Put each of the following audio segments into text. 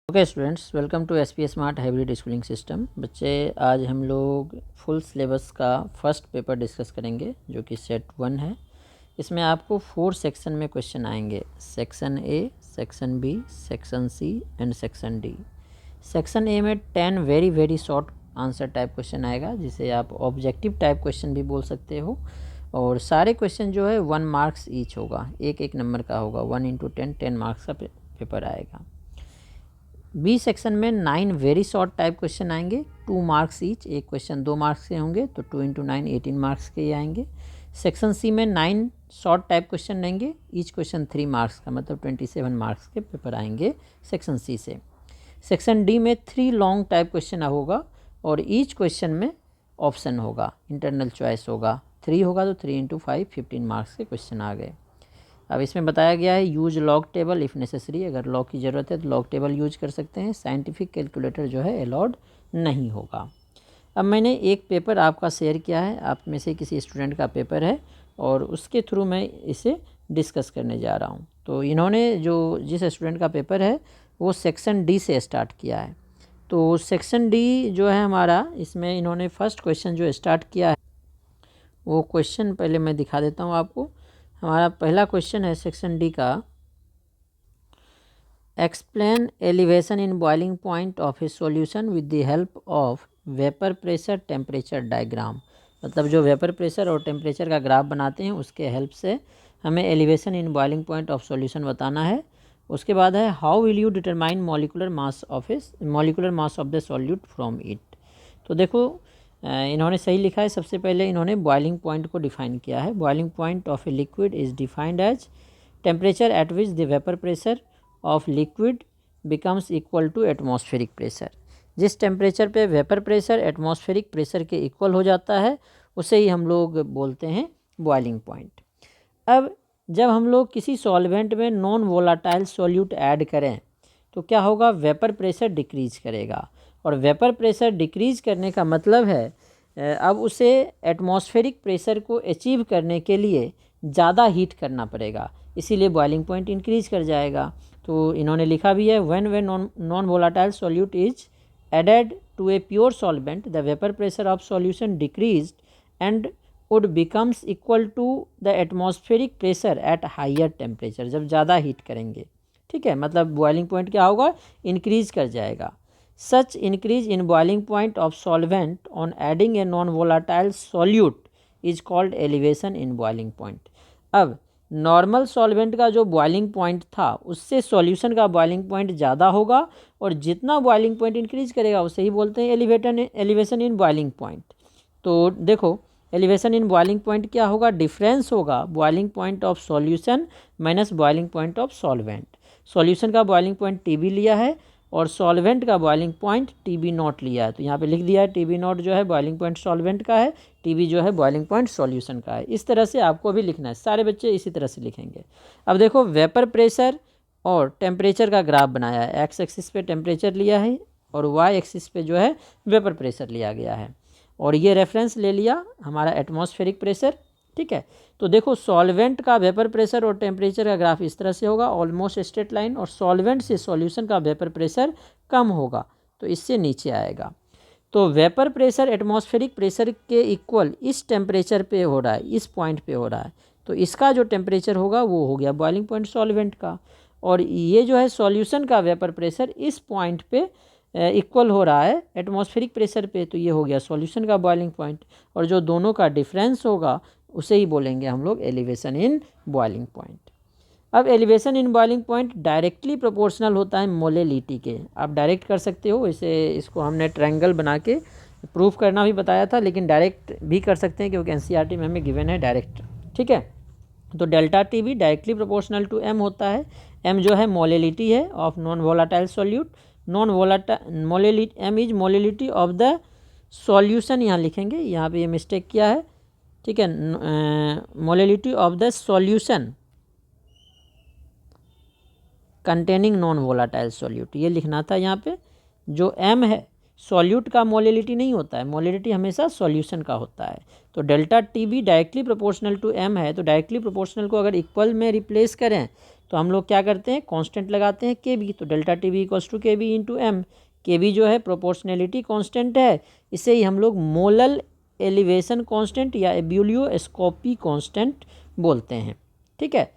Okay students, welcome to SPS smart hybrid schooling system. बच्चे, आज हम लोग फुल सिलेबस का फर्स्ट पेपर डिस्कस करेंगे जो कि सेट 1 है। इसमें आपको 4 सेक्शन में क्वेश्चन आएंगे। Section A, section B, section C and section D. Section A में 10 very short answer type question आएगा, जिसे आप ऑब्जेक्टिव टाइप क्वेश्चन भी बोल सकते हो। और सारे क्वेश्चन जो है 1 मार्क्स ईच होगा, एक नंबर का होगा। 1 इंटू 10 मार्क्स का पेपर आएगा। बी सेक्शन में 9 वेरी शॉर्ट टाइप क्वेश्चन आएंगे, 2 मार्क्स ईच। एक क्वेश्चन 2 मार्क्स के होंगे, तो 2 इंटू 9 18 मार्क्स के ही आएंगे। सेक्शन सी में 9 शॉर्ट टाइप क्वेश्चन रहेंगे, ईच क्वेश्चन 3 मार्क्स का, मतलब 27 मार्क्स के पेपर आएंगे सेक्शन सी से। सेक्शन डी में 3 लॉन्ग टाइप क्वेश्चन होगा और ईच क्वेश्चन में ऑप्शन होगा, इंटरनल चॉइस होगा। 3 होगा तो 3 इंटू 5 15 मार्क्स के क्वेश्चन आ गए। अब इसमें बताया गया है use log table if necessary, अगर लॉग की ज़रूरत है तो लॉग टेबल यूज कर सकते हैं। साइंटिफिक कैलकुलेटर जो है अलाउड नहीं होगा। अब मैंने एक पेपर आपका शेयर किया है, आप में से किसी स्टूडेंट का पेपर है और उसके थ्रू मैं इसे डिस्कस करने जा रहा हूँ। तो इन्होंने जिस स्टूडेंट का पेपर है वो सेक्शन डी से स्टार्ट किया है। तो सेक्शन डी जो है हमारा, इसमें इन्होंने फर्स्ट क्वेश्चन जो स्टार्ट किया है वो क्वेश्चन पहले मैं दिखा देता हूँ आपको। हमारा पहला क्वेश्चन है सेक्शन डी का, explain elevation in boiling point of A solution with the help of vapour pressure temperature diagram. मतलब जो वेपर प्रेशर और टेम्परेचर का ग्राफ बनाते हैं उसके हेल्प से हमें elevation in boiling point of solution बताना है। उसके बाद है how will you determine molecular mass of the solute from it. तो देखो, इन्होंने सही लिखा है। सबसे पहले इन्होंने बॉइलिंग पॉइंट को डिफाइन किया है। Boiling point of a liquid is defined as temperature at which the vapour pressure of liquid becomes equal to atmospheric pressure. जिस टेम्परेचर पे वेपर प्रेशर एटमॉस्फेरिक प्रेशर के इक्वल हो जाता है उसे ही हम लोग बोलते हैं बॉइलिंग पॉइंट। अब जब हम लोग किसी सॉल्वेंट में नॉन वोलाटाइल सॉल्यूट ऐड करें तो क्या होगा, वेपर प्रेशर डिक्रीज करेगा। और वेपर प्रेशर डिक्रीज करने का मतलब है अब उसे एटमॉस्फेरिक प्रेशर को अचीव करने के लिए ज़्यादा हीट करना पड़ेगा, इसीलिए बॉइलिंग पॉइंट इंक्रीज कर जाएगा। तो इन्होंने लिखा भी है, when non volatile solute is added to a pure solvent the vapour pressure of solution decreased and would becomes equal to the atmospheric pressure at higher temperature. जब ज़्यादा हीट करेंगे, ठीक है, मतलब बॉइलिंग पॉइंट क्या होगा, इंक्रीज कर जाएगा। Such increase in boiling point of solvent on adding a non volatile solute is called elevation in boiling point. अब नॉर्मल सॉल्वेंट का जो बॉइलिंग पॉइंट था उससे सॉल्यूशन का बॉइलिंग पॉइंट ज़्यादा होगा, और जितना बॉइलिंग पॉइंट इंक्रीज करेगा उसे ही बोलते हैं एलिवेशन इन बॉइलिंग पॉइंट। तो देखो, एलिवेशन इन बॉइलिंग पॉइंट क्या होगा, डिफरेंस होगा boiling point of solution minus boiling point of solvent. Solution का बॉइलिंग पॉइंट टीबी लिया है और सॉल्वेंट का बॉइलिंग पॉइंट टीबी नॉट लिया है, तो यहाँ पे लिख दिया है टीबी नॉट जो है बॉइलिंग पॉइंट सॉल्वेंट का है, टीबी जो है बॉइलिंग पॉइंट सॉल्यूशन का है। इस तरह से आपको भी लिखना है, सारे बच्चे इसी तरह से लिखेंगे। अब देखो, वेपर प्रेशर और टेम्परेचर का ग्राफ बनाया है। एक्स एक्सिस पे टेम्परेचर लिया है और वाई एक्सिस पे जो है वेपर प्रेशर लिया गया है, और ये रेफरेंस ले लिया हमारा एटमॉस्फेरिक प्रेशर, ठीक है। तो देखो, सॉल्वेंट का वेपर प्रेशर और टेम्परेचर का ग्राफ इस तरह से होगा, ऑलमोस्ट स्ट्रेट लाइन, और सॉल्वेंट से सॉल्यूशन का वेपर प्रेशर कम होगा तो इससे नीचे आएगा। तो वेपर प्रेशर एटमॉस्फेरिक प्रेशर के इक्वल इस टेम्परेचर पे हो रहा है, इस पॉइंट पे हो रहा है, तो इसका जो टेम्परेचर होगा वो हो गया बॉइलिंग पॉइंट सॉल्वेंट का। और ये जो है सॉल्यूशन का वेपर प्रेशर इस पॉइंट पे इक्वल हो रहा है एटमॉस्फेरिक प्रेशर पे, तो ये हो गया सॉल्यूशन का बॉइलिंग पॉइंट। और जो दोनों का डिफरेंस होगा उसे ही बोलेंगे हम लोग एलिवेशन इन बॉइलिंग पॉइंट। अब elevation in boiling point directly proportional होता है मोलेलिटी के। आप डायरेक्ट कर सकते हो, इसे इसको हमने ट्रायंगल बना के प्रूफ करना भी बताया था, लेकिन डायरेक्ट भी कर सकते हैं क्योंकि एनसीईआरटी में हमें गिवन है डायरेक्ट, ठीक है। तो डेल्टा टी भी डायरेक्टली प्रोपोर्शनल टू एम होता है। एम जो है मोलेलिटी है of non volatile solute, non volatile molality, M is molality of the solution, यहाँ लिखेंगे, यहाँ पे ये मिस्टेक किया है, ठीक है। Molality of the solution containing non volatile solute, ये लिखना था यहाँ पे। जो एम है सॉल्यूट का मोलेलिटी नहीं होता है, मोलेलिटी हमेशा सॉल्यूशन का होता है। तो delta T B directly proportional to M है, तो डायरेक्टली प्रोपोर्शनल को अगर इक्वल में रिप्लेस करें तो हम लोग क्या करते हैं, कांस्टेंट लगाते हैं के बी, तो delta T B equals to K B into M. K B जो है प्रोपोर्शनैलिटी कांस्टेंट है, इसे ही हम लोग मोलल एलिवेशन कांस्टेंट या एब्यूलियोस्कोपी कांस्टेंट बोलते हैं। ठीक है,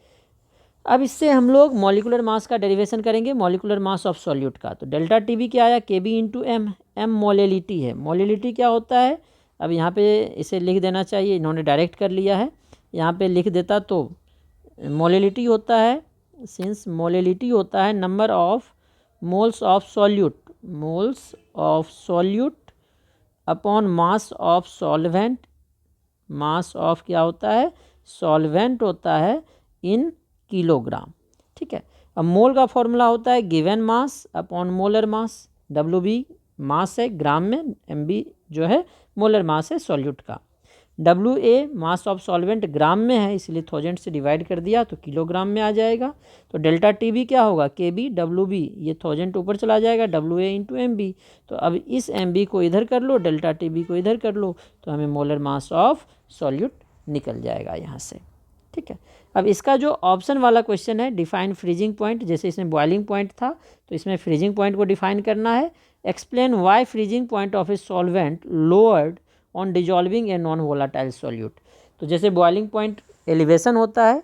अब इससे हम लोग मॉलिकुलर मास का डेरिवेशन करेंगे, मॉलिकुलर मास ऑफ सॉल्यूट का। तो डेल्टा टी बी क्या आया, K B into M. M molality है, मोलेलिटी क्या होता है, अब यहाँ पे इसे लिख देना चाहिए, इन्होंने डायरेक्ट कर लिया है, यहाँ पे लिख देता तो मोलेलिटी होता है, सिंस मोलेलिटी होता है number of moles of solute, moles of solute upon mass of solvent, mass of क्या होता है, सॉल्वेंट होता है इन किलोग्राम। ठीक है, अब मोल का फॉर्मूला होता है given mass upon molar mass, W B mass है ग्राम में, एम बी जो है मोलर मास है सॉल्यूट का। W A mass of solvent gram में है, इसलिए 1000 से डिवाइड कर दिया तो किलोग्राम में आ जाएगा। तो डेल्टा टी बी क्या होगा, के बी डब्ल्यू बी, ये 1000 ऊपर चला जाएगा, W A into M B. तो अब इस एम बी को इधर कर लो, डेल्टा टी बी को इधर कर लो, तो हमें मोलर मास ऑफ सॉल्यूट निकल जाएगा यहाँ से। ठीक है, अब इसका जो ऑप्शन वाला क्वेश्चन है डिफाइन फ्रीजिंग पॉइंट, जैसे इसमें बॉइलिंग पॉइंट था तो इसमें फ्रीजिंग पॉइंट को डिफाइन करना है। Explain Y freezing point of a solvent lowered on dissolving A non volatile solute. तो जैसे बॉइलिंग पॉइंट एलिवेशन होता है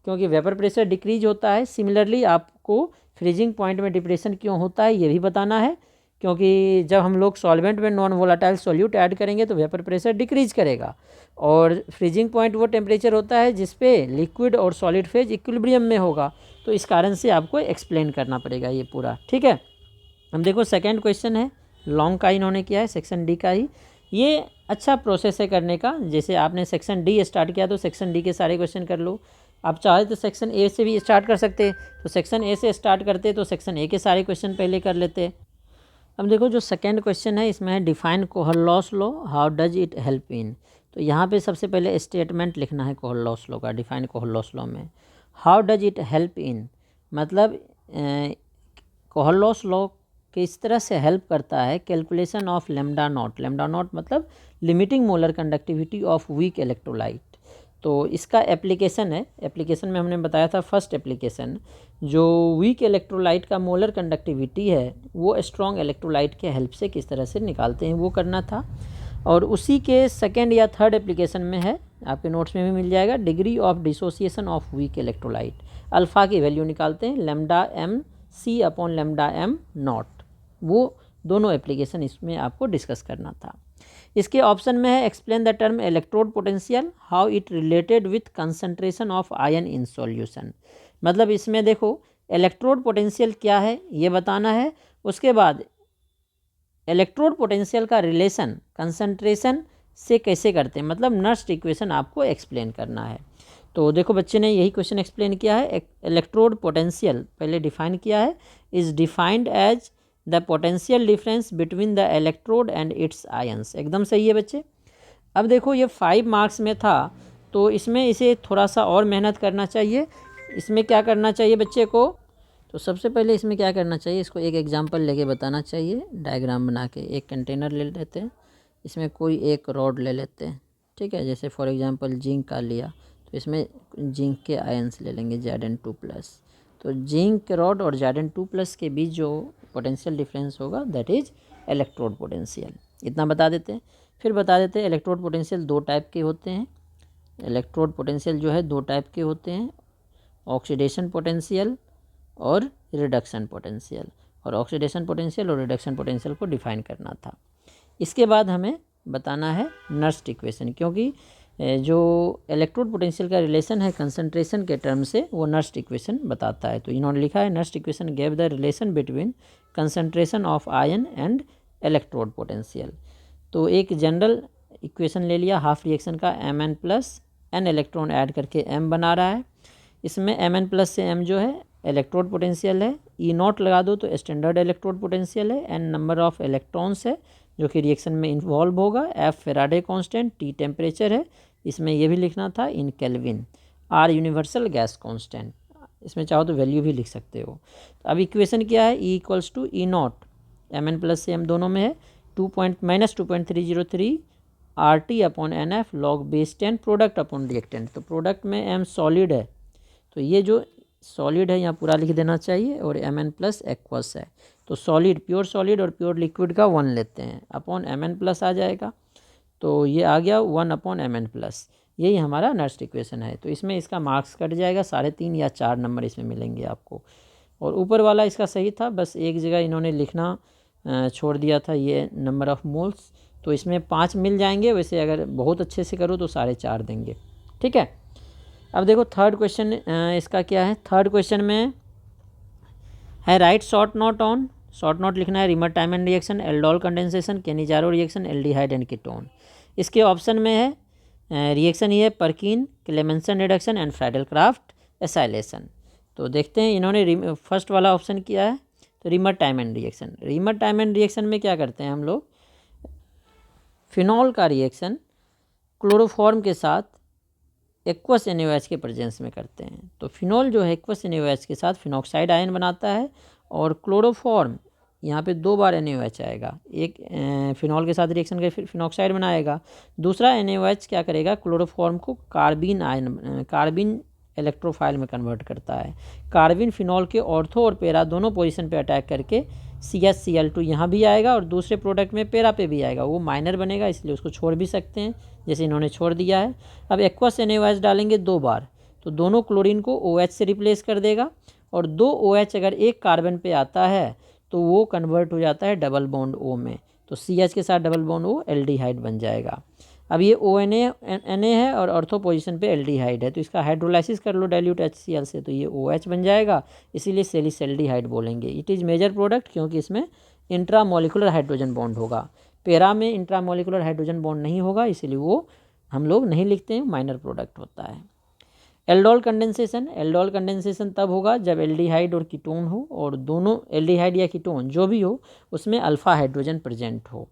क्योंकि वेपर प्रेशर डिक्रीज होता है, सिमिलरली आपको फ्रीजिंग पॉइंट में डिप्रेशन क्यों होता है ये भी बताना है, क्योंकि जब हम लोग सॉल्वेंट में नॉन वोलाटाइल सॉल्यूट ऐड करेंगे तो वेपर प्रेशर डिक्रीज करेगा, और फ्रीजिंग पॉइंट वो टेम्परेचर होता है जिस पे लिक्विड और सॉलिड फेज इक्विलिब्रियम में होगा, तो इस कारण से आपको एक्सप्लेन करना पड़ेगा ये पूरा। ठीक है, हम देखो सेकंड क्वेश्चन है, लॉन्ग का इन्होंने किया है, सेक्शन डी का ही। ये अच्छा प्रोसेस है करने का, जैसे आपने सेक्शन डी स्टार्ट किया तो सेक्शन डी के सारे क्वेश्चन कर लो, आप चाहे तो सेक्शन ए से भी स्टार्ट कर सकते, तो सेक्शन ए से स्टार्ट करते तो सेक्शन ए के सारे क्वेश्चन पहले कर लेते। अब देखो जो सेकंड क्वेश्चन है इसमें है define Kohlrausch law, how does it help in. तो यहाँ पे सबसे पहले स्टेटमेंट लिखना है कोहलॉस लॉ का, डिफाइन कोहलॉस लॉ में how does it help in, मतलब कोहलॉस लॉ किस तरह से हेल्प करता है calculation of lambda naught. Lambda naught मतलब limiting molar conductivity of weak electrolyte. तो इसका एप्लीकेशन है, एप्लीकेशन में हमने बताया था फर्स्ट एप्लीकेशन, जो वीक इलेक्ट्रोलाइट का मोलर कंडक्टिविटी है वो स्ट्रॉन्ग इलेक्ट्रोलाइट के हेल्प से किस तरह से निकालते हैं वो करना था। और उसी के सेकेंड या थर्ड एप्लीकेशन में है, आपके नोट्स में भी मिल जाएगा, degree of dissociation of weak electrolyte, alpha की वैल्यू निकालते हैं lambda M C upon lambda M naught, वो दोनों एप्लीकेशन इसमें आपको डिस्कस करना था। इसके ऑप्शन में है explain the term electrode potential, how it related with concentration of ion in solution. मतलब इसमें देखो इलेक्ट्रोड पोटेंशियल क्या है ये बताना है, उसके बाद इलेक्ट्रोड पोटेंशियल का रिलेशन कंसंट्रेशन से कैसे करते हैं, मतलब नर्स्ट इक्वेशन आपको एक्सप्लेन करना है। तो देखो बच्चे ने यही क्वेश्चन एक्सप्लेन किया है, इलेक्ट्रोड पोटेंशियल पहले डिफाइन किया है, is defined as the potential difference between the electrode and its ions. एकदम सही है बच्चे। अब देखो ये 5 मार्क्स में था तो इसमें इसे थोड़ा सा और मेहनत करना चाहिए। इसमें क्या करना चाहिए बच्चे को, तो सबसे पहले इसमें क्या करना चाहिए, इसको एक एग्जांपल लेके बताना चाहिए, डायग्राम बना के। एक कंटेनर ले लेते हैं, इसमें कोई एक रॉड ले लेते हैं, ठीक है, जैसे फॉर एग्जांपल जिंक का लिया तो इसमें जिंक के आयंस ले लेंगे Zn2+। तो जिंक रॉड और Zn2+ के बीच जो पोटेंशियल डिफरेंस होगा दैट इज़ इलेक्ट्रोड पोटेंशियल। इतना बता देते हैं। फिर बता देते हैं इलेक्ट्रोड पोटेंशियल 2 टाइप के होते हैं। इलेक्ट्रोड पोटेंशियल जो है 2 टाइप के होते हैं, ऑक्सीडेशन पोटेंशियल और रिडक्शन पोटेंशियल। और ऑक्सीडेशन पोटेंशियल और रिडक्शन पोटेंशियल को डिफाइन करना था। इसके बाद हमें बताना है नर्स्ट इक्वेशन, क्योंकि जो इलेक्ट्रोड पोटेंशियल का रिलेशन है कंसंट्रेशन के टर्म से वो नर्स्ट इक्वेशन बताता है। तो इन्होंने लिखा है Nernst equation gave the relation between concentration of ion and electrode potential. तो एक जनरल इक्वेशन ले लिया हाफ रिएक्शन का, Mn+ n इलेक्ट्रॉन ऐड करके m बना रहा है। इसमें Mn+ से m जो है इलेक्ट्रोड पोटेंशियल है, E0 लगा दो तो स्टैंडर्ड इलेक्ट्रोड पोटेंशियल है, n नंबर ऑफ इलेक्ट्रॉन्स है जो कि रिएक्शन में इन्वॉल्व होगा, F Faraday constant, T temperature है, इसमें ये भी लिखना था in kelvin, R universal gas constant, इसमें चाहो तो वैल्यू भी लिख सकते हो। तो अब इक्वेशन क्या है, E = E0, Mn+ से m दोनों में है, -2.303 RT/NF log base 10 product upon reactant. तो प्रोडक्ट में m सॉलिड है, तो ये जो सॉलिड है, यहाँ पूरा लिख देना चाहिए, और Mn प्लस एक्वस है। तो सॉलिड, प्योर सॉलिड और प्योर लिक्विड का 1 लेते हैं, अपॉन Mn प्लस आ जाएगा। तो ये आ गया 1 अपॉन Mn प्लस, यही हमारा नर्स्ट इक्वेशन है। तो इसमें इसका मार्क्स कट जाएगा, 3.5 या 4 नंबर इसमें मिलेंगे आपको। और ऊपर वाला इसका सही था, बस एक जगह इन्होंने लिखना छोड़ दिया था, ये नंबर ऑफ़ मोल्स। तो इसमें 5 मिल जाएंगे, वैसे अगर बहुत अच्छे से करो तो 4.5 देंगे। ठीक है, अब देखो थर्ड क्वेश्चन इसका क्या है। थर्ड क्वेश्चन में है right short note on, short note लिखना है reamer टाइमन reaction, aldol condensation, Cannizzaro reaction, aldehyde and ketone. इसके ऑप्शन में है रिएक्शन ये है परकिन, Clemmensen reduction and Friedl Crafts acylation. तो देखते हैं इन्होंने फर्स्ट वाला ऑप्शन किया है, तो रिमर टाइमन रिएक्शन। रिमर टाइमन रिएक्शन में क्या करते हैं हम लोग, फिनॉल का रिएक्शन क्लोरोफॉर्म के साथ एक्वस NaOH के प्रेजेंस में करते हैं। तो फिनॉल जो है एक्वस NaOH के साथ फिनॉक्साइड आयन बनाता है, और क्लोरोफॉर्म यहाँ पे 2 बार NaOH आएगा, एक फिनॉल के साथ रिएक्शन कर फिर फिनॉक्साइड बनाएगा, दूसरा NaOH क्या करेगा, क्लोरोफॉर्म को कार्बिन आयन, कार्बिन इलेक्ट्रोफाइल में कन्वर्ट करता है। कार्बिन फिनॉल के ऑर्थो और पैरा दोनों पोजीशन पे अटैक करके CH-Cl2 यहाँ भी आएगा, और दूसरे प्रोडक्ट में पैरा पे भी आएगा, वो माइनर बनेगा, इसलिए उसको छोड़ भी सकते हैं, जैसे इन्होंने छोड़ दिया है। अब एक्वस NaOH डालेंगे 2 बार, तो दोनों क्लोरीन को OH से रिप्लेस कर देगा, और 2 OH अगर एक कार्बन पे आता है तो वो कन्वर्ट हो जाता है डबल बॉन्ड O में, तो CH के साथ डबल बॉन्ड O एल्डिहाइड बन जाएगा। अब ये ONA है और ऑर्थो पोजीशन पे एल्डिहाइड है, तो इसका हाइड्रोलाइसिस कर लो डाइल्यूट HCl से, तो ये OH बन जाएगा, इसीलिए सेलिसल्डिहाइड बोलेंगे। इट इज़ मेजर प्रोडक्ट, क्योंकि इसमें इंट्रामोलिकुलर हाइड्रोजन बॉन्ड होगा। पैरा में इंट्रामोलिकुलर हाइड्रोजन बॉन्ड नहीं होगा, इसीलिए वो हम लोग नहीं लिखते हैं, माइनर प्रोडक्ट होता है। एल्डोल कंडेंसेशन, एल्डोल कंडेंसेशन तब होगा जब एल्डिहाइड और कीटोन हो, और दोनों एल्डिहाइड या कीटोन जो भी हो उसमें अल्फ़ा हाइड्रोजन प्रेजेंट हो।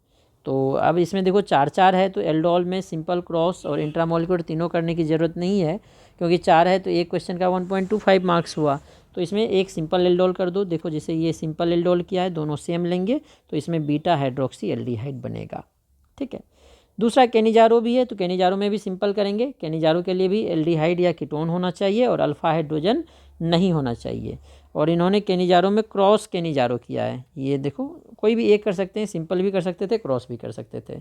तो अब इसमें देखो 4-4 है, तो एल्डोल में सिंपल, क्रॉस और इंट्रामोलिकुलर तीनों करने की ज़रूरत नहीं है, क्योंकि 4 है तो एक क्वेश्चन का 1.25 मार्क्स हुआ। तो इसमें एक सिंपल एल्डोल कर दो, देखो जैसे ये सिंपल एल्डोल किया है, दोनों सेम लेंगे, तो इसमें बीटा हाइड्रोक्सी एल्डिहाइड बनेगा। ठीक है, दूसरा केनिजारो भी है, तो केनिजारो में भी सिंपल करेंगे। केनिजारो के लिए भी एल्डिहाइड या कीटोन होना चाहिए और अल्फ़ा हाइड्रोजन नहीं होना चाहिए, और इन्होंने केनिजारो में क्रॉस केनिजारो किया है। ये देखो कोई भी एक कर सकते हैं, सिंपल भी कर सकते थे, क्रॉस भी कर सकते थे,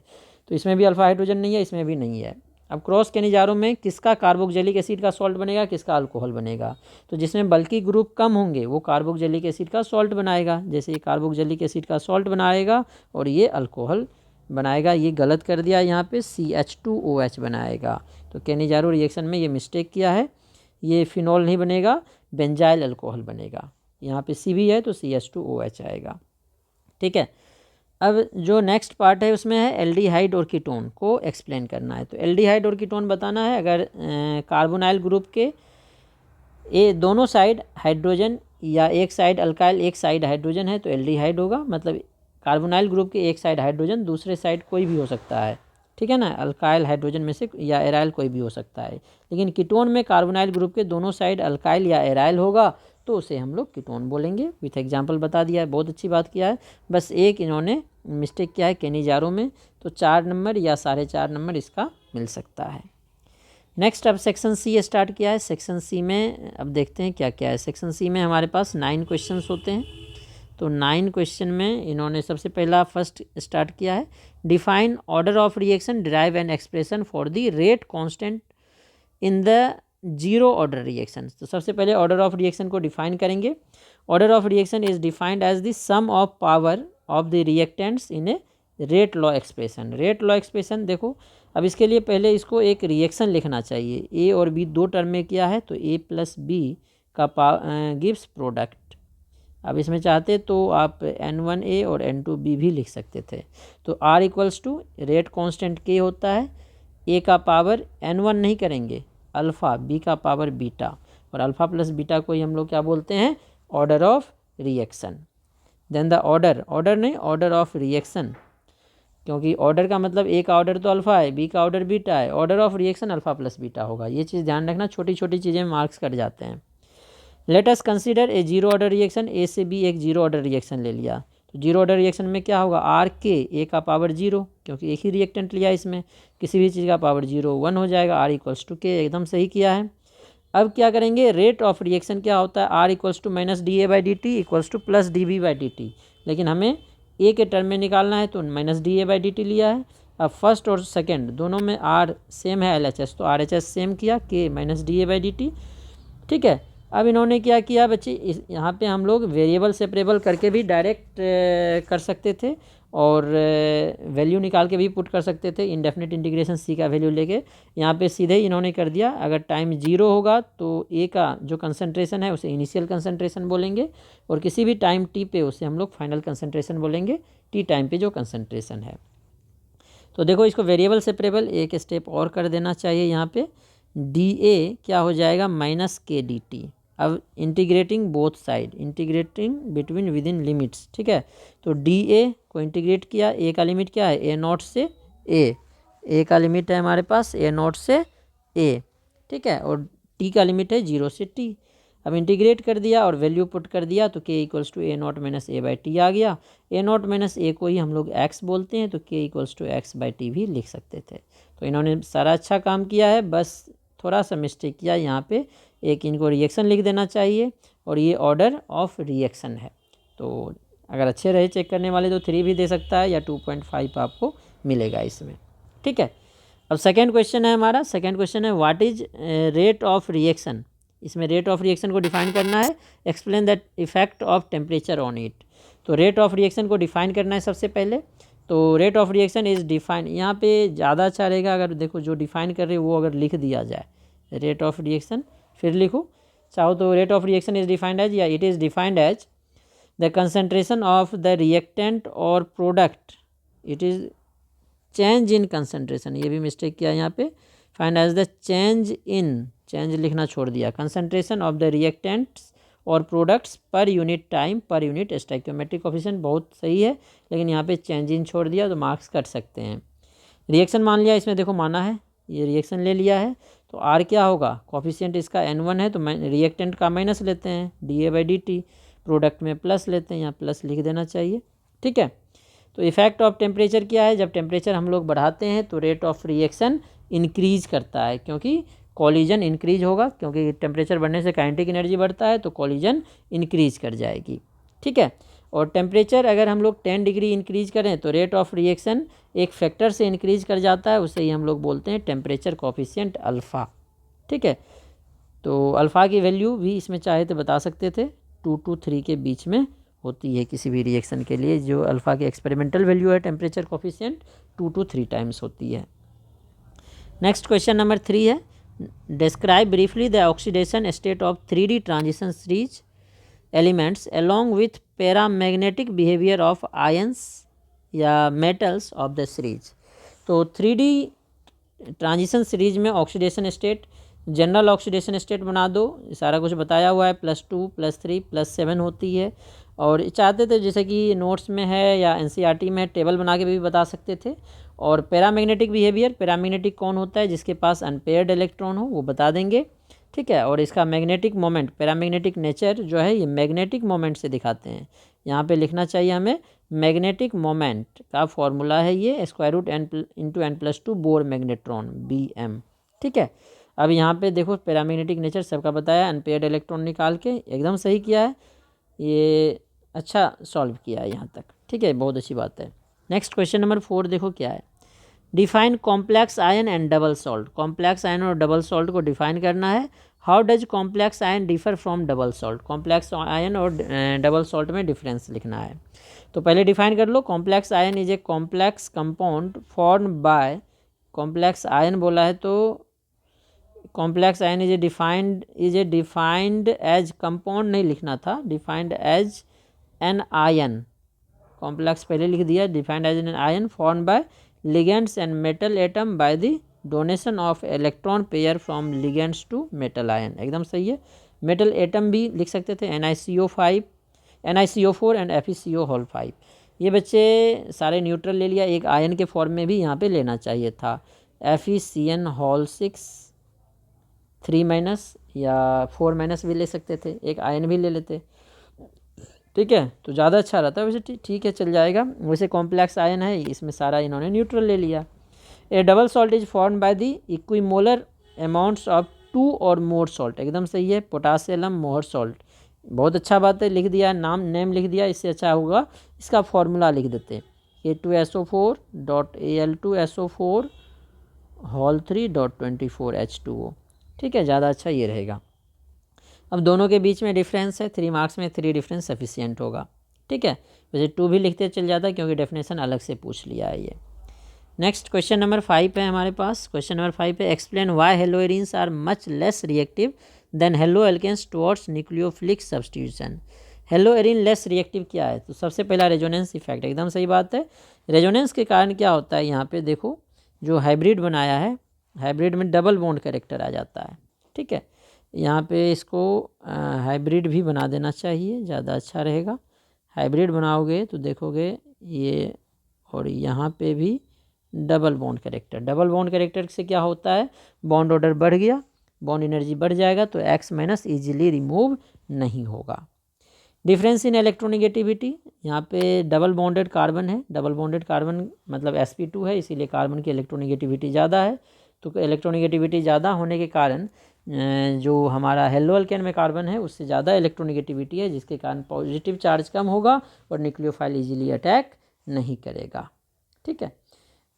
तो इसमें भी अल्फ़ा हाइड्रोजन नहीं है, इसमें भी नहीं है। अब क्रॉस केनिजारो में किसका कार्बोक्सिलिक एसिड का सॉल्ट बनेगा, किसका अल्कोहल बनेगा, तो जिसमें बल्कि ग्रुप कम होंगे वो कार्बोक्सिलिक एसिड का सॉल्ट बनाएगा, जैसे ये कार्बोक्सिलिक एसिड का सॉल्ट बनाएगा और ये अल्कोहल बनाएगा। ये गलत कर दिया, यहाँ पे CH2OH बनाएगा, तो केनिजारो रिएक्शन में ये मिस्टेक किया है, ये फिनॉल नहीं बनेगा, बेंजाइल अल्कोहल बनेगा। यहाँ पे C भी है तो CH2OH आएगा। ठीक है, अब जो नेक्स्ट पार्ट है उसमें है एल्डिहाइड और कीटोन को एक्सप्लेन करना है। तो एल्डिहाइड और कीटोन बताना है, अगर कार्बोनाइल ग्रुप के ये दोनों साइड हाइड्रोजन या एक साइड अल्काइल एक साइड हाइड्रोजन है तो एल्डिहाइड होगा, मतलब कार्बोनाइल ग्रुप के एक साइड हाइड्रोजन, दूसरे साइड कोई भी हो सकता है। ठीक है ना, अल्काइल हाइड्रोजन में से या एराइल कोई भी हो सकता है। लेकिन कीटोन में कार्बोनाइल ग्रुप के दोनों साइड अल्काइल या एराइल होगा तो उसे हम लोग कीटोन बोलेंगे। विथ एग्जांपल बता दिया है, बहुत अच्छी बात किया है। बस एक इन्होंने मिस्टेक किया है केनिजारो में, तो 4 नंबर या 4.5 नंबर इसका मिल सकता है। नेक्स्ट अब सेक्शन सी स्टार्ट किया है। सेक्शन सी में अब देखते हैं क्या क्या है। सेक्शन सी में हमारे पास 9 क्वेश्चंस होते हैं। तो 9 क्वेश्चन में इन्होंने सबसे पहला फर्स्ट स्टार्ट किया है, define order of reaction, derive an expression for the rate constant in the zero order reaction. तो सबसे पहले ऑर्डर ऑफ रिएक्शन को डिफाइन करेंगे। Order of reaction is defined as the sum of power of the reactants in a rate law expression. Rate law expression देखो, अब इसके लिए पहले इसको एक रिएक्शन लिखना चाहिए। ए और बी 2 टर्म में किया है तो ए प्लस बी का गिव्स प्रोडक्ट। अब इसमें चाहते तो आप N1A और N2B भी लिख सकते थे। तो R equals to rate constant K होता है, A का पावर N1 नहीं करेंगे अल्फ़ा, B का पावर बीटा, और अल्फ़ा प्लस बीटा को ही हम लोग क्या बोलते हैं, order of reaction. Then the order नहीं, ऑर्डर ऑफ रिएक्शन, क्योंकि ऑर्डर का मतलब A का ऑर्डर तो अल्फ़ा है, B का ऑर्डर बीटा है, order of reaction alpha plus beta होगा। ये चीज़ ध्यान रखना, छोटी छोटी चीज़ें मार्क्स कट जाते हैं। Let us consider a zero order reaction, A से बी एक जीरो ऑर्डर रिएक्शन ले लिया। तो जीरो ऑर्डर रिएक्शन में क्या होगा, आर के, ए का पावर 0, क्योंकि एक ही रिएक्टेंट लिया इसमें, किसी भी चीज़ का पावर 0 1 हो जाएगा। आर इक्वल्स टू के, एकदम सही किया है। अब क्या करेंगे, रेट ऑफ रिएक्शन क्या होता है, R equals to minus D A by D T equals to plus D B by D T, लेकिन हमें ए के टर्म में निकालना है तो minus D A by D T लिया है। अब फर्स्ट और सेकंड दोनों में आर सेम है एल एच एस, तो आर एच एस सेम किया, K minus D A by D T. ठीक है, अब इन्होंने क्या किया बच्चे, यहाँ पे हम लोग वेरिएबल सेपरेबल करके भी डायरेक्ट कर सकते थे और वैल्यू निकाल के भी पुट कर सकते थे, इंडेफिनिट इंटीग्रेशन सी का वैल्यू लेके। यहाँ पे सीधे ही इन्होंने कर दिया, अगर टाइम 0 होगा तो ए का जो कंसंट्रेशन है उसे इनिशियल कंसंट्रेशन बोलेंगे और किसी भी टाइम टी पे उसे हम लोग फाइनल कंसंट्रेशन बोलेंगे, टी टाइम पे जो कंसंट्रेशन है। तो देखो इसको वेरिएबल सेपरेबल एक स्टेप और कर देना चाहिए, यहाँ पे डी ए क्या हो जाएगा माइनस के डी टी। अब integrating both side, integrating between with in limits. ठीक है, तो डी ए को इंटीग्रेट किया, ए का लिमिट क्या है ए नॉट से ए का लिमिट है हमारे पास ए नॉट से ए। ठीक है, और टी का लिमिट है 0 से टी। अब इंटीग्रेट कर दिया और वैल्यू पुट कर दिया तो K equals to A naught minus A by T आ गया। ए नॉट माइनस ए को ही हम लोग एक्स बोलते हैं, तो K equals to X by T भी लिख सकते थे। तो इन्होंने सारा अच्छा काम किया है, बस थोड़ा सा मिस्टेक किया यहाँ पे, एक इनको रिएक्शन लिख देना चाहिए और ये ऑर्डर ऑफ रिएक्शन है। तो अगर अच्छे रहे चेक करने वाले तो 3 भी दे सकता है या 2.5 आपको मिलेगा इसमें। ठीक है, अब सेकेंड क्वेश्चन है हमारा, सेकेंड क्वेश्चन है what is rate of reaction. इसमें रेट ऑफ रिएक्शन को डिफाइन करना है, explain that effect of temperature on it. तो रेट ऑफ रिएक्शन को डिफाइन करना है सबसे पहले। तो rate of reaction is define, यहाँ पे ज़्यादा अच्छा रहेगा अगर देखो जो डिफाइन कर रहे हो वो अगर लिख दिया जाए, रेट ऑफ रिएक्शन फिर लिखो चाहो तो, rate of reaction is defined as या it is defined as the concentration of the reactant और product, it is change in concentration, ये भी मिस्टेक किया यहाँ पे, find as the change in, change लिखना छोड़ दिया, कंसंट्रेशन ऑफ द रिएक्टेंट्स और products per unit time per unit stoichiometric coefficient, बहुत सही है, लेकिन यहाँ पे चेंज इन छोड़ दिया तो मार्क्स कट सकते हैं। रिएक्शन मान लिया, इसमें देखो माना है, ये रिएक्शन ले लिया है, तो आर क्या होगा, कोफिशिएंट इसका n1 है तो रिएक्टेंट का माइनस लेते हैं D A by D T, product में प्लस लेते हैं, यहाँ प्लस लिख देना चाहिए। ठीक है, तो इफेक्ट ऑफ टेम्परेचर क्या है, जब टेम्परेचर हम लोग बढ़ाते हैं तो रेट ऑफ रिएक्शन इंक्रीज करता है, क्योंकि कॉलिजन इंक्रीज होगा, क्योंकि टेम्परेचर बढ़ने से काइनेटिक एनर्जी बढ़ता है तो कॉलिजन इंक्रीज कर जाएगी। ठीक है, और टेम्परेचर अगर हम लोग 10 डिग्री इंक्रीज करें तो रेट ऑफ रिएक्शन एक फैक्टर से इंक्रीज कर जाता है, उसे ही हम लोग बोलते हैं टेम्परेचर कोफिशिएंट अल्फ़ा। ठीक है, तो अल्फ़ा की वैल्यू भी इसमें चाहे तो बता सकते थे, 2 to 3 के बीच में होती है किसी भी रिएक्शन के लिए, जो अल्फ़ा की एक्सपेरिमेंटल वैल्यू है टेम्परेचर कोफिशिएंट 2 to 3 टाइम्स होती है। नेक्स्ट क्वेश्चन नंबर 3 है, describe briefly the oxidation state of 3D transition series elements along with paramagnetic behaviour of ions या मेटल्स ऑफ द सीरीज। तो 3D ट्रांजिशन सीरीज में oxidation state, general oxidation state बना दो, सारा कुछ बताया हुआ है, +2 +3 +7 होती है। और चाहते थे जैसे कि नोट्स में है या एनसीईआरटी में टेबल बना के भी बता सकते थे। और पैरामैग्नेटिक बिहेवियर, पैरामैग्नेटिक कौन होता है, जिसके पास अनपेयर्ड इलेक्ट्रॉन हो वो बता देंगे। ठीक है, और इसका मैग्नेटिक मोमेंट, पैरामैग्नेटिक नेचर जो है ये मैग्नेटिक मोमेंट से दिखाते हैं, यहाँ पे लिखना चाहिए हमें मैग्नेटिक मोमेंट का फॉर्मूला है ये √n+2 बोर मैग्नेट्रॉन BM। ठीक है, अब यहाँ पे देखो पैरामैग्नेटिक नेचर सबका बताया, अनपेयर्ड इलेक्ट्रॉन निकाल के एकदम सही किया है, ये अच्छा सॉल्व किया है यहाँ तक। ठीक है, बहुत अच्छी बात है। नेक्स्ट क्वेश्चन नंबर 4 देखो क्या है, define complex ion and double salt. Complex ion और डबल सॉल्ट को डिफाइन करना है। How does complex ion differ from double salt, complex ion और डबल सॉल्ट में डिफरेंस लिखना है। तो पहले डिफाइन कर लो, complex ion is a complex compound form by, complex ion बोला है तो complex ion is a defined as, compound नहीं लिखना था, defined as an ion, complex पहले लिख दिया, defined as an ion form by ligands and metal atom by the donation of electron pair from ligands to metal ion, एकदम सही है। Metal atom भी लिख सकते थे NiCO4 एंड FeCO5। ये बच्चे सारे न्यूट्रल ले लिया, एक आयन के फॉर्म में भी यहाँ पे लेना चाहिए था, FeCN6 3- या 4- भी ले सकते थे, एक आयन भी ले लेते। ठीक है, तो ज़्यादा अच्छा रहता है वैसे, ठीक है चल जाएगा। वैसे कॉम्प्लेक्स आयन है, इसमें सारा इन्होंने न्यूट्रल ले लिया। A double salt is form by the equimolar amounts of 2 और मोर सॉल्ट, एकदम सही है, पोटासियम मोर सॉल्ट, बहुत अच्छा बात है, लिख दिया, नेम लिख दिया, इससे अच्छा होगा इसका फॉर्मूला लिख देते, A2SO4.Al2SO4 होल 3.24H2O, ठीक है, ज़्यादा अच्छा ये रहेगा। अब दोनों के बीच में डिफरेंस है, 3 मार्क्स में 3 डिफरेंस सफिशियंट होगा, ठीक है, वैसे 2 भी लिखते चल जाता है क्योंकि डेफिनेशन अलग से पूछ लिया है ये। नेक्स्ट क्वेश्चन नंबर 5 है हमारे पास, क्वेश्चन नंबर 5 है explain why haloarenes are much less reactive than haloalkanes towards nucleophilic substitution. Haloarene less reactive क्या है, तो सबसे पहला रेजोनेंस इफेक्ट, एकदम सही बात है, रेजोनेंस के कारण क्या होता है, यहाँ पे देखो जो हाइब्रिड बनाया है, हाइब्रिड में डबल बॉन्ड कैरेक्टर आ जाता है, ठीक है, यहाँ पे इसको हाइब्रिड भी बना देना चाहिए, ज़्यादा अच्छा रहेगा। हाइब्रिड बनाओगे तो देखोगे ये, और यहाँ पे भी double bond character, double bond character से क्या होता है, बॉन्ड ऑर्डर बढ़ गया, बॉन्ड एनर्जी बढ़ जाएगा, तो एक्स माइनस ईजिली रिमूव नहीं होगा। डिफरेंस इन इलेक्ट्रोनिगेटिविटी, यहाँ पे डबल बॉन्डेड कार्बन है, डबल बॉन्डेड कार्बन मतलब sp2 है, इसीलिए कार्बन की इलेक्ट्रोनिगेटिविटी ज़्यादा है, तो इलेक्ट्रोनिगेटिविटी ज़्यादा होने के कारण जो हमारा हेलो अल्केन में कार्बन है उससे ज़्यादा इलेक्ट्रोनिगेटिविटी है, जिसके कारण पॉजिटिव चार्ज कम होगा और न्यूक्लियोफाइल इजीली अटैक नहीं करेगा, ठीक है।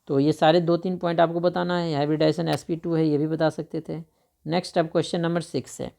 तो ये सारे 2-3 पॉइंट आपको बताना है, हाइब्रिडाइजेशन sp2 है, ये भी बता सकते थे। नेक्स्ट अब क्वेश्चन नंबर 6 है,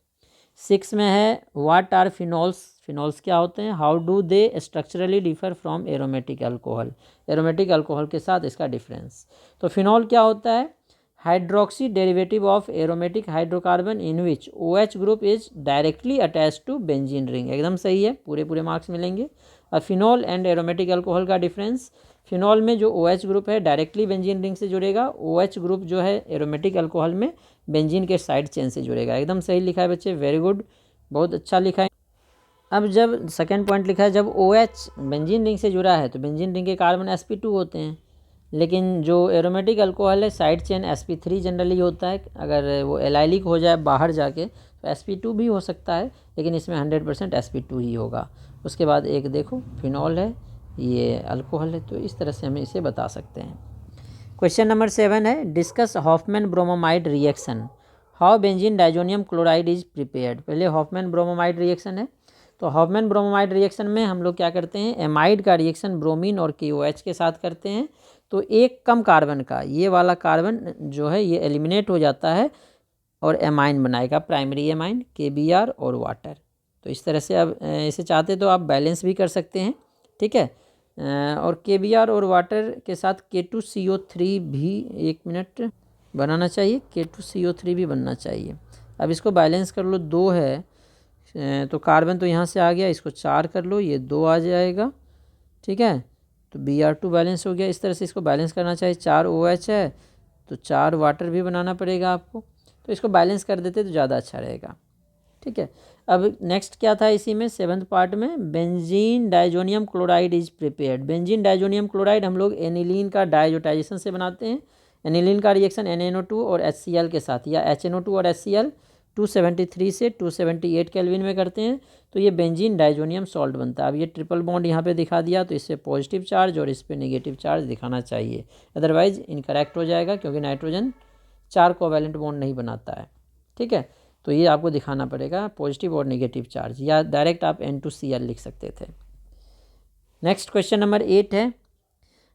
6 में है व्हाट आर फिनॉल्स, फिनॉल्स क्या होते हैं, how do they structurally differ from aromatic alcohol, aromatic alcohol के साथ इसका डिफरेंस। तो फिनॉल क्या होता है, hydroxy derivative of aromatic hydrocarbon in which OH group is directly attach to benzene ring, एकदम सही है, पूरे पूरे मार्क्स मिलेंगे। और फिनॉल एंड एरोमेटिक अल्कोहल का डिफरेंस, फिनॉल में जो OH ग्रुप है डायरेक्टली बेंजीन रिंग से जुड़ेगा, OH ग्रुप जो है एरोमेटिक अल्कोहल में बेंजीन के साइड चेन से जुड़ेगा, एकदम सही लिखा है बच्चे, वेरी गुड, बहुत अच्छा लिखा है। अब जब सेकेंड पॉइंट लिखा है, जब OH बेंजीन रिंग से जुड़ा है तो बेंजीन रिंग के कार्बन sp2 होते हैं, लेकिन जो एरोमेटिक अल्कोहल है साइड चेन sp3 जनरली होता है, अगर वो एलाइलिक हो जाए बाहर जाके तो sp2 भी हो सकता है, लेकिन इसमें 100% sp2 ही होगा। उसके बाद एक देखो फिनॉल है, ये अल्कोहल है, तो इस तरह से हम इसे बता सकते हैं। क्वेश्चन नंबर 7 है discuss Hoffmann bromamide reaction, how benzene diazonium chloride is prepared. पहले हॉफमैन ब्रोमोमाइड रिएक्शन है, तो हॉफमैन ब्रोमोमाइड रिएक्शन में हम लोग क्या करते हैं, एमाइड का रिएक्शन ब्रोमीन और KOH के साथ करते हैं, तो एक कम कार्बन का ये वाला कार्बन जो है ये एलिमिनेट हो जाता है और एमाइन बनाएगा, प्राइमरी एमाइन KBr और वाटर। तो इस तरह से अब इसे चाहते तो आप बैलेंस भी कर सकते हैं, ठीक है, और KBr और वाटर के साथ K2CO3 भी, एक मिनट, बनाना चाहिए, K2CO3 भी बनना चाहिए। अब इसको बैलेंस कर लो, 2 है तो कार्बन तो यहाँ से आ गया, इसको 4 कर लो, ये 2 आ जाएगा, ठीक है, तो Br2 बैलेंस हो गया। इस तरह से इसको बैलेंस करना चाहिए, 4 OH है तो 4 वाटर भी बनाना पड़ेगा आपको, तो इसको बैलेंस कर देते तो ज़्यादा अच्छा रहेगा, ठीक है। अब नेक्स्ट क्या था इसी में 7th पार्ट में, benzene diazonium chloride is prepared. Benzene diazonium chloride हम लोग एनिलीन का डाइजोटाइजेशन से बनाते हैं, एनिलीन का रिएक्शन NaNO2 और HCl के साथ, या HNO2 और HCl 273 से 278 केल्विन में करते हैं, तो ये बेंजीन डाइजोनियम सॉल्ट बनता है। अब ये ट्रिपल बॉन्ड यहाँ पे दिखा दिया, तो इससे पॉजिटिव चार्ज और इस पर नेगेटिव चार्ज दिखाना चाहिए, अदरवाइज इनकरेक्ट हो जाएगा क्योंकि नाइट्रोजन 4 कोवैलेंट बॉन्ड नहीं बनाता है, ठीक है, तो ये आपको दिखाना पड़ेगा पॉजिटिव और नेगेटिव चार्ज, या डायरेक्ट आप N2Cl लिख सकते थे। नेक्स्ट क्वेश्चन नंबर 8 है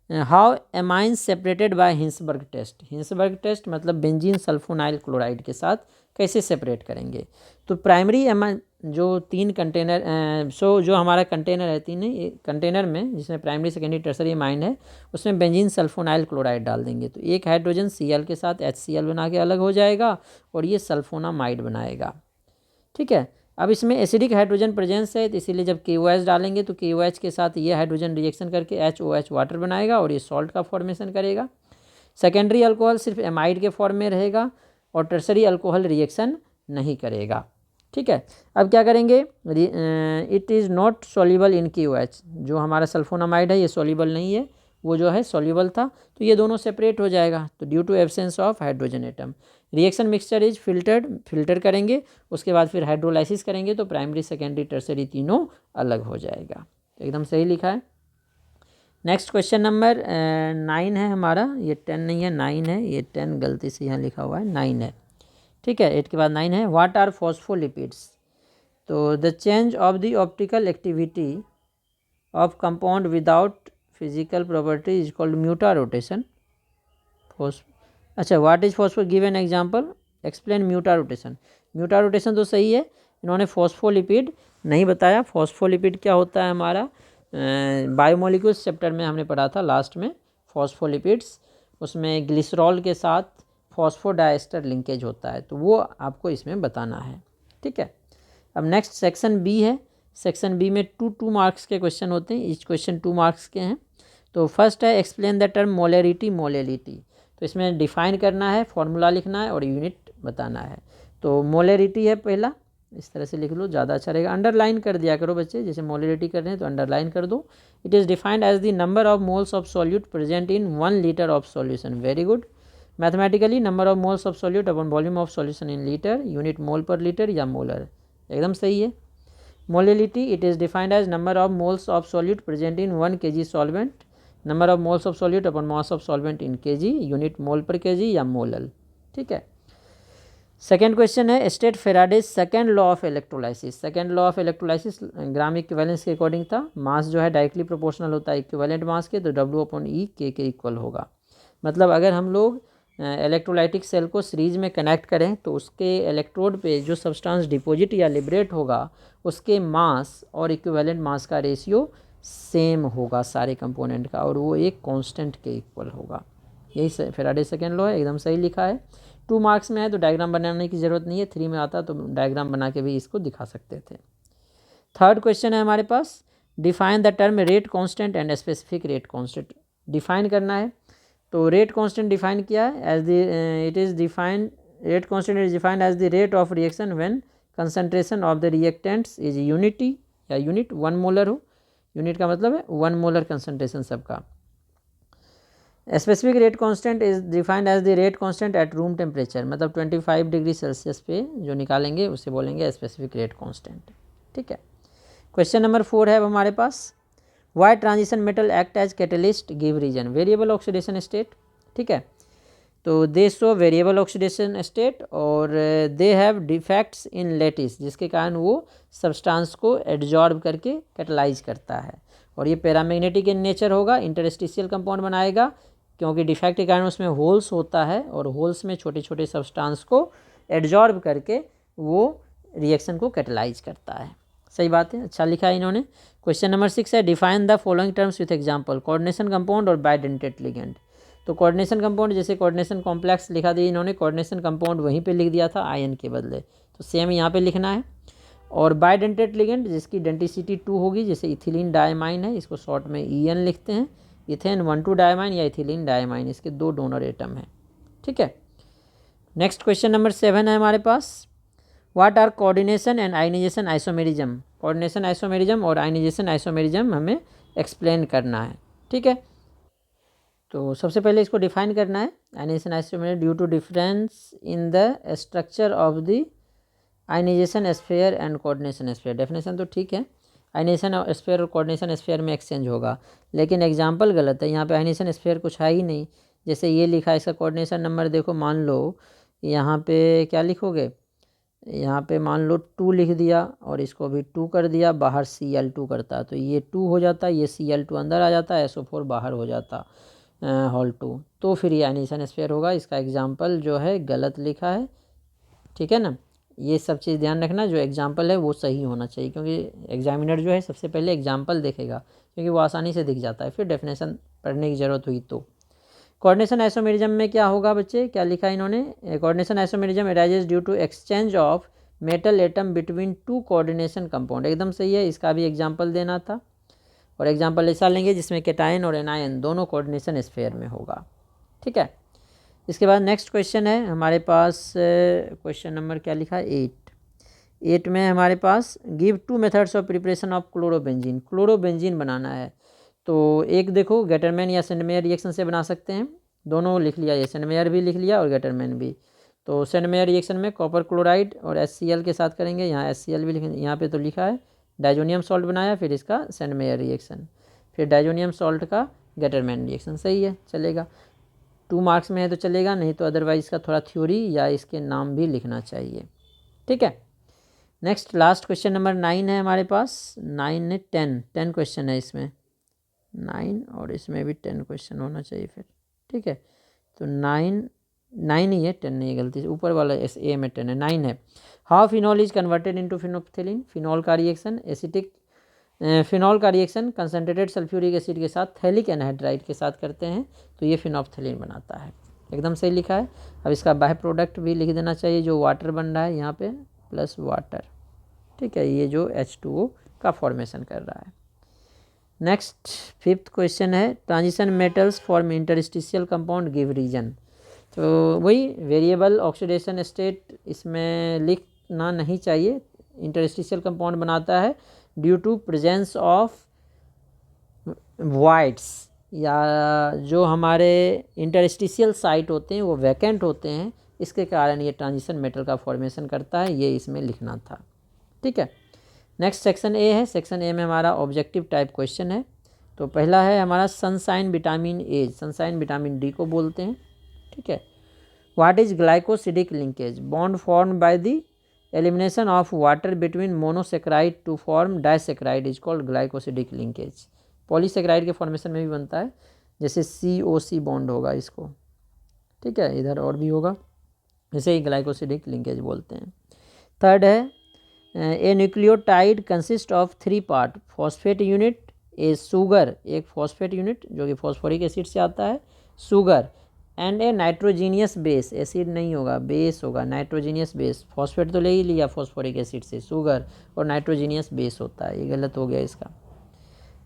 how amines separated by Hinsberg test. Hinsberg test मतलब बेंजीन सल्फोनाइल क्लोराइड के साथ कैसे सेपरेट करेंगे, तो प्राइमरी एमाइन जो 3 कंटेनर जो हमारा कंटेनर है 3 कंटेनर में जिसमें प्राइमरी सेकेंडरी टर्सरी एमाइन है, उसमें बेंजीन सल्फोनाइल क्लोराइड डाल देंगे, तो एक हाइड्रोजन Cl के साथ HCl बना के अलग हो जाएगा और ये सल्फोनामाइड बनाएगा, ठीक है। अब इसमें एसिडिक हाइड्रोजन प्रेजेंस है, तो इसीलिए जब KOH डालेंगे तो KOH के साथ ये हाइड्रोजन रिएक्शन करके HOH वाटर बनाएगा और ये सॉल्ट का फॉर्मेशन करेगा। सेकेंडरी अल्कोहल सिर्फ एमाइड के फॉर्म में रहेगा और टर्सरी अल्कोहल रिएक्शन नहीं करेगा, ठीक है। अब क्या करेंगे, it is not soluble in KOH, जो हमारा सल्फोनामाइड है ये सॉल्युबल नहीं है, वो जो है सॉल्युबल था, तो ये दोनों सेपरेट हो जाएगा, तो due to absence of hydrogen atom reaction mixture is filter करेंगे, उसके बाद फिर हाइड्रोलाइसिस करेंगे तो प्राइमरी सेकेंडरी टर्सरी तीनों अलग हो जाएगा, तो एकदम सही लिखा है। नेक्स्ट क्वेश्चन नंबर 9 है हमारा, ये 10 नहीं है 9 है, ये 10 गलती से यहाँ लिखा हुआ है, 9 है, ठीक है। 8 के बाद 9 है, व्हाट आर फॉस्फोलिपिड्स। तो the change of the optical activity of compound without physical property is called mutarotation. अच्छा, what is phospho, give an example, explain mutarotation. Mutarotation तो सही है, इन्होंने फॉस्फोलिपिड नहीं बताया। फॉस्फोलिपिड क्या होता है, हमारा बायोमोलिक्यूल्स चैप्टर में हमने पढ़ा था लास्ट में फॉस्फोलिपिड्स, उसमें ग्लिसरॉल के साथ फॉस्फोडाइस्टर लिंकेज होता है, तो वो आपको इसमें बताना है। ठीक है। अब नेक्स्ट सेक्शन बी है। सेक्शन बी में 2 मार्क्स के क्वेश्चन होते हैं, ईच क्वेश्चन 2 मार्क्स के हैं। तो फर्स्ट है explain the term molarity molality. तो इसमें डिफाइन करना है, फॉर्मूला लिखना है और यूनिट बताना है। तो मोलरिटी है पहला, इस तरह से लिख लो, ज़्यादा अच्छा रहेगा। अंडरलाइन कर दिया करो बच्चे, जैसे मोलरिटी कर रहे हैं तो अंडरलाइन कर दो। It is defined as the number of moles of solute present in 1 litre of solution. Very good. Mathematically number of moles of solute upon volume of solution in litre, unit mole per litre या molar, एकदम सही है। Molality, it is defined as number of moles of solute present in 1 kg solvent, number of moles of solute upon mass of solvent in kg, unit mole पर kg या molal. ठीक है। Second question है state Faraday's second law of electrolysis. Second law of electrolysis gram equivalence के according था। मास जो है directly proportional होता है इक्विवेलेंट मास के, तो W/E K के इक्वल होगा। मतलब अगर हम लोग इलेक्ट्रोलाइटिक सेल को सीरीज में कनेक्ट करें तो उसके इलेक्ट्रोड पे जो सब्सटेंस डिपॉजिट या लिबरेट होगा उसके मास और इक्विवेलेंट मास का रेशियो सेम होगा सारे कंपोनेंट का, और वो एक कांस्टेंट के इक्वल होगा। यही फेराडे सेकेंड लॉ है, एकदम सही लिखा है। 2 मार्क्स में है तो डायग्राम बनाने की ज़रूरत नहीं है, 3 में आता तो डायग्राम बना के भी इसको दिखा सकते थे। थर्ड क्वेश्चन है हमारे पास, define the term rate constant and specific rate constant. Define करना है, तो रेट कांस्टेंट डिफाइन किया है as the it is defined, rate constant is defined as the rate of reaction when concentration of the reactants is unity या unit 1 molar हो। Unit का मतलब है 1 मोलर कंसंट्रेशन सबका। Specific rate constant is defined as the rate constant at room temperature, मतलब 25 degree Celsius पे जो निकालेंगे उसे बोलेंगे स्पेसिफिक रेट कांस्टेंट। ठीक है। क्वेश्चन नंबर 4 है अब हमारे पास, why transition metal act as catalyst, give reason. Variable oxidation state. ठीक है। तो they show variable oxidation state और they have defects in lattice, जिसके कारण वो सब्सटेंस को एड्जॉर्ब करके कैटलाइज करता है, और ये पैरामैग्नेटिक इन नेचर होगा, इंटरस्टिशियल कंपाउंड बनाएगा, क्योंकि डिफेक्ट के कारण उसमें होल्स होता है और होल्स में छोटे छोटे सब्सटेंस को एड्जॉर्ब करके वो रिएक्शन को कैटलाइज करता है। सही बात है, अच्छा लिखा है इन्होंने। क्वेश्चन नंबर 6 है, define the following terms with example. Coordination compound और बाइडेंटेट लिगेंड। तो कोऑर्डिनेशन कंपाउंड, जैसे कोऑर्डिनेशन कॉम्प्लेक्स लिखा दिया इन्होंने, कोऑर्डिनेशन कंपाउंड वहीं पे लिख दिया था आयन के बदले, तो सेम यहाँ पे लिखना है। और बाइडेंटेट लिगेंड जिसकी डेंटिसिटी 2 होगी, जैसे इथिलीन डायमाइन है, इसको शॉर्ट में EN लिखते हैं। इथेन 1,2 डायमाइन या इथिलीन डायमाइन, इसके 2 डोनर एटम हैं। ठीक है। नेक्स्ट क्वेश्चन नंबर 7 है हमारे पास, what are coordination and ionization isomerism. Coordination isomerism और आयनाइजेशन आइसोमेरिज्म हमें एक्सप्लेन करना है। ठीक है। तो सबसे पहले इसको डिफाइन करना है, ionisation isomerism due to difference in the structure of the ionisation sphere and coordination sphere. Definition तो ठीक है, आयनाइजेशन स्फीयर और कोऑर्डिनेशन स्फीयर में एक्सचेंज होगा, लेकिन एग्जांपल गलत है, यहाँ पे आयनाइजेशन स्फीयर कुछ है ही नहीं। जैसे ये लिखा है, इसका कोऑर्डिनेशन नंबर देखो, मान लो यहाँ पे क्या लिखोगे, यहाँ पे मान लो 2 लिख दिया और इसको भी 2 कर दिया, बाहर Cl2 करता, तो ये 2 हो जाता, ये Cl2 अंदर आ जाता, SO4 बाहर हो जाता, होल 2, तो फिर ये आयनाइजेशन स्फीयर होगा। इसका एग्जाम्पल जो है गलत लिखा है। ठीक है ना, ये सब चीज़ ध्यान रखना, जो एग्जाम्पल है वो सही होना चाहिए, क्योंकि एग्जामिनर जो है सबसे पहले एग्जाम्पल देखेगा, क्योंकि वो आसानी से दिख जाता है, फिर डेफिनेशन पढ़ने की ज़रूरत हुई तो। कोऑर्डिनेशन आइसोमेरिज्म में क्या होगा बच्चे, क्या लिखा है इन्होंने, coordination isomerism arises due to exchange of metal atom between 2 coordination compound. एकदम सही है, इसका भी एग्जाम्पल देना था, और एग्जाम्पल ऐसा लेंगे जिसमें कैटायन और एनायन दोनों कोऑर्डिनेशन स्फीयर में होगा। ठीक है। इसके बाद नेक्स्ट क्वेश्चन है हमारे पास, क्वेश्चन नंबर क्या लिखा है, 8 में हमारे पास, give 2 methods of preparation of chlorobenzene. Chlorobenzene बनाना है, तो एक देखो गेटरमैन या सेंडमेयर रिएक्शन से बना सकते हैं, दोनों लिख लिया, ये सेंडमेयर भी लिख लिया और गेटरमैन भी। तो सेंडमेयर रिएक्शन में कॉपर क्लोराइड और HCl के साथ करेंगे, यहाँ HCl भी लिखेंगे, यहाँ पे तो लिखा है डाइजोनियम सॉल्ट बनाया, फिर इसका सेंडमेयर रिएक्शन, फिर डाइजोनियम सॉल्ट का गेटरमैन रिएक्शन। सही है, चलेगा। 2 मार्क्स में है तो चलेगा, नहीं तो अदरवाइज इसका थोड़ा थ्योरी या इसके नाम भी लिखना चाहिए। ठीक है, नेक्स्ट लास्ट क्वेश्चन नंबर 9 है हमारे पास। 9 ने 10 क्वेश्चन है इसमें, 9 और इसमें भी 10 क्वेश्चन होना चाहिए फिर। ठीक है, तो 9 ही है, 10 नहीं है, गलती से ऊपर वाला ए में 10 है, 9 है। How phenol is converted into phenolphthalein. Phenol का रिएक्शन एसिटिक फिनॉल का रिएक्शन कंसनट्रेटेड सल्फ्यूरिक एसिड के साथ थैलिक एनहाइड्राइड के साथ करते हैं तो ये फिनोप्थेलिन बनाता है। एकदम सही लिखा है। अब इसका बाय प्रोडक्ट भी लिख देना चाहिए, जो वाटर बन रहा है यहाँ पे प्लस वाटर। ठीक है, ये जो H2O का फॉर्मेशन कर रहा है। नेक्स्ट 5th क्वेश्चन है, transition metals form interstitial compound give reason. तो वही वेरिएबल ऑक्सीडेशन स्टेट इसमें लिखना नहीं चाहिए। इंटरस्टिशियल कंपाउंड बनाता है due to presence of voids, या जो हमारे इंटरस्टिशियल साइट होते हैं वो वैकेंट होते हैं, इसके कारण ये ट्रांजिशन मेटल का फॉर्मेशन करता है, ये इसमें लिखना था। ठीक है, नेक्स्ट सेक्शन ए है। सेक्शन ए में हमारा ऑब्जेक्टिव टाइप क्वेश्चन है। तो पहला है हमारा sunshine vitamin A, sunshine vitamin D को बोलते हैं। ठीक है, what is glycosidic linkage, bond form by the elimination of water between monosaccharide to form disaccharide is called glycosidic linkage. Polysaccharide के फॉर्मेशन में भी बनता है, जैसे COC बॉन्ड होगा इसको। ठीक है, इधर और भी होगा, इसे ही ग्लाइकोसिडिक लिंकेज बोलते हैं। थर्ड है, a nucleotide consist of 3 part, phosphate unit, a sugar, एक फॉस्फेट यूनिट जो कि फॉस्फोरिक एसिड से आता है, sugar, and a nitrogenous base, acid नहीं होगा बेस होगा, नाइट्रोजीनियस बेस। फॉस्फेट तो ले ही लिया फॉस्फोरिक एसिड से, शुगर और नाइट्रोजीनियस बेस होता है, ये गलत हो गया इसका।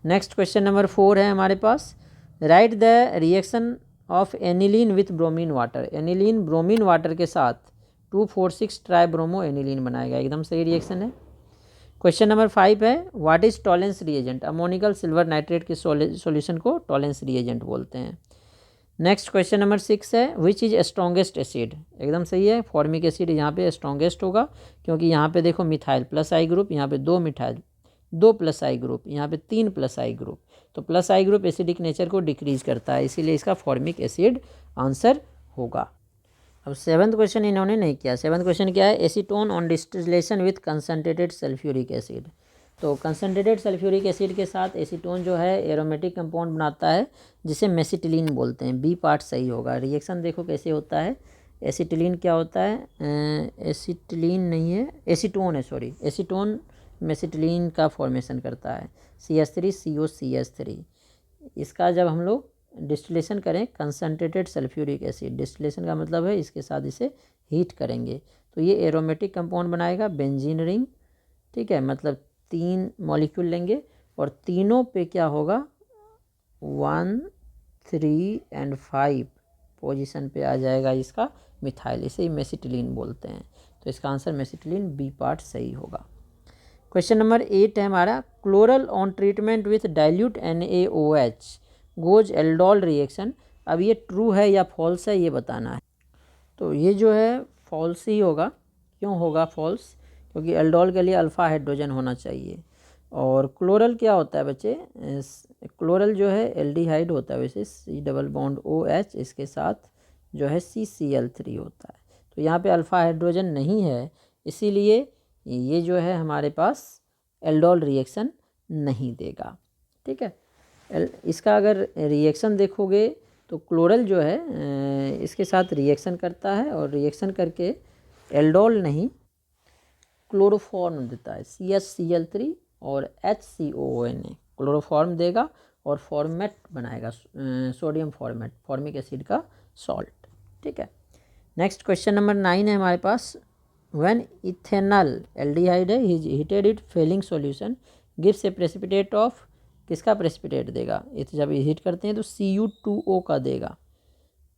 नेक्स्ट क्वेश्चन नंबर 4 है हमारे पास, write the reaction of aniline with bromine water. Aniline bromine water के साथ 2,4,6 ट्राइब्रोमो एनिलीन बनाएगा, एकदम सही रिएक्शन है। क्वेश्चन नंबर 5 है, what is Tollens reagent. Ammoniacal silver nitrate के सॉल्यूशन को टॉलेंस रिएजेंट बोलते हैं। नेक्स्ट क्वेश्चन नंबर 6 है, विच इज स्ट्रॉन्गेस्ट एसिड। एकदम सही है, फॉर्मिक एसिड यहाँ पे स्ट्रॉन्गेस्ट होगा, क्योंकि यहाँ पे देखो मिथाइल प्लस आई ग्रुप, यहाँ पे 2 मिथाइल, 2 प्लस आई ग्रुप, यहाँ पे 3 प्लस आई ग्रुप, तो प्लस आई ग्रुप एसिडिक नेचर को डिक्रीज करता है, इसीलिए इसका फॉर्मिक एसिड आंसर होगा। अब 7th क्वेश्चन इन्होंने नहीं किया। 7th क्वेश्चन क्या है, acetone on distillation with concentrated sulphuric acid. तो कंसनट्रेटेड सल्फ्यूरिक एसिड के साथ एसीटोन जो है एरोमेटिक कंपाउंड बनाता है, जिसे मेसिटिलीन बोलते हैं। बी पार्ट सही होगा। रिएक्शन देखो कैसे होता है, एसिटिलीन क्या होता है, एसिटिलीन नहीं है, एसीटोन है, सॉरी, एसीटोन मेसिटिलीन का फॉर्मेशन करता है, CH3COCH3। इसका जब हम लोग डिस्टिलेशन करें कंसनट्रेटेड सल्फ्यूरिक एसिड, डिस्टिलेशन का मतलब है इसके साथ इसे हीट करेंगे तो ये एरोमेटिक कंपाउंड बनाएगा, बेंजीन रिंग। ठीक है, मतलब 3 मॉलिक्यूल लेंगे और तीनों पे क्या होगा, 1, 3 और 5 पोजीशन पे आ जाएगा इसका मिथाइल, इसे ही मेसिटिलीन बोलते हैं। तो इसका आंसर मेसिटिलीन, बी पार्ट सही होगा। क्वेश्चन नंबर 8 है हमारा, chloral on treatment with dilute NaOH goes aldol reaction. अब ये ट्रू है या फॉल्स है ये बताना है। तो ये जो है फॉल्स ही होगा। क्यों होगा फॉल्स, क्योंकि एल्डोल के लिए अल्फ़ा हाइड्रोजन होना चाहिए। और क्लोरल क्या होता है बच्चे, क्लोरल जो है एल्डिहाइड होता है, वैसे C डबल बॉन्ड OH, इसके साथ जो है CCl3 होता है। तो यहाँ पे अल्फ़ा हाइड्रोजन नहीं है, इसीलिए ये जो है हमारे पास एल्डोल रिएक्शन नहीं देगा। ठीक है, इसका अगर रिएक्शन देखोगे तो क्लोरल जो है इसके साथ रिएक्शन करता है और रिएक्शन करके एल्डोल नहीं क्लोरोफॉर्म देता है, CHCl3 और HCOONA क्लोरोफॉर्म देगा और फॉर्मेट बनाएगा, सोडियम फॉर्मेट, फॉर्मिक एसिड का सॉल्ट। ठीक है, नेक्स्ट क्वेश्चन नंबर 9 है हमारे पास, व्हेन इथेनॉल एल्डिहाइड है heated it Fehling solution gives a precipitate of, किसका प्रेसिपिटेट देगा, जब हीट करते हैं तो Cu2O का देगा।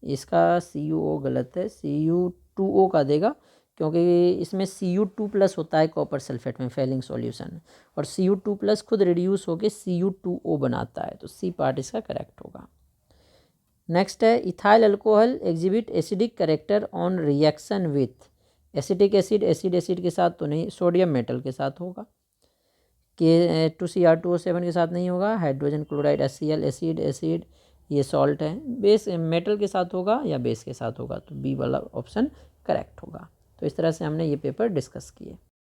इसका CuO गलत है, Cu2O का देगा, क्योंकि इसमें Cu2+ होता है कॉपर सल्फेट में फेलिंग सॉल्यूशन, और Cu2+ खुद रिड्यूस होकर Cu2O बनाता है, तो सी पार्ट इसका करेक्ट होगा। नेक्स्ट है, ethyl alcohol exhibit acidic character on reaction with acetic acid, acid के साथ तो नहीं, सोडियम मेटल के साथ होगा, K2Cr2O7 के साथ नहीं होगा, हाइड्रोजन क्लोराइड HCl एसिड ये सॉल्ट है, बेस मेटल के साथ होगा या बेस के साथ होगा, तो बी वाला ऑप्शन करेक्ट होगा। तो इस तरह से हमने ये पेपर डिस्कस किए।